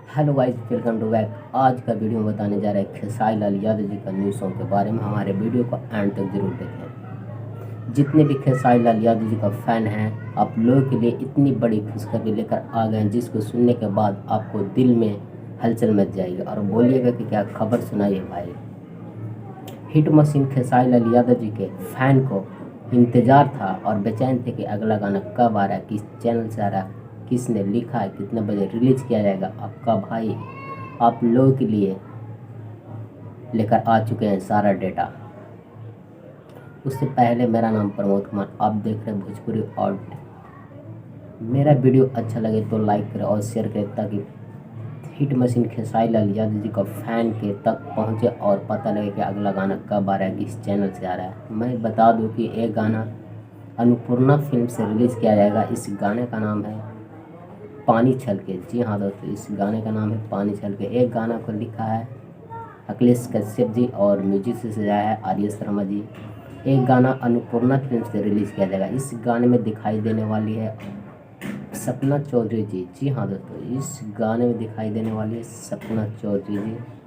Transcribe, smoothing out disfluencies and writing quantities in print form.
Hello guys, welcome to back. आज का video में बताने जा रहे हैं खेसारी लाल यादव जी का न्यू सॉन्ग के बारे में। हमारे वीडियो को एंड तक जरूर देखें। जितने भी खेसारी लाल यादव जी का फैन हैं, आप लोगों के लिए इतनी बड़ी खुशखबरी लेकर आ गए हैं जिसको सुनने के बाद आपको दिल में हलचल मच जाएगी और बोलिएगा कि क्या खबर सुनाई है भाई। हिट मशीन खेसारी लाल यादव जी के फैन को इंतजार था और बेचैन थे कि अगला गाना कब आ रहा है, किस चैनल से आ रहा है, किसने लिखा है, कितने बजे रिलीज किया जाएगा। आपका भाई आप लोगों के लिए लेकर आ चुके हैं सारा डेटा। उससे पहले मेरा नाम प्रमोद कुमार, आप देख रहे हैं भोजपुरी और मेरा वीडियो अच्छा लगे तो लाइक करें और शेयर करें ताकि हिट मशीन खेसारी लाल यादव जी का फैन के तक पहुंचे और पता लगे कि अगला गाना कब आ रहा है, किस चैनल से आ रहा है। मैं बता दूं कि एक गाना अन्नपूर्णा फिल्म से रिलीज़ किया जाएगा। इस गाने का नाम है पानी छलके। जी हाँ दोस्तों, इस गाने का नाम है पानी छलके। एक गाना को लिखा है अखिलेश कश्यप जी और म्यूजिक से सजाया है आर्य शर्मा जी। एक गाना अन्नपूर्णा फिल्म से रिलीज़ किया जाएगा। इस गाने में दिखाई देने वाली है सपना चौधरी जी। जी हाँ दोस्तों, इस गाने में दिखाई देने वाली है सपना चौधरी जी।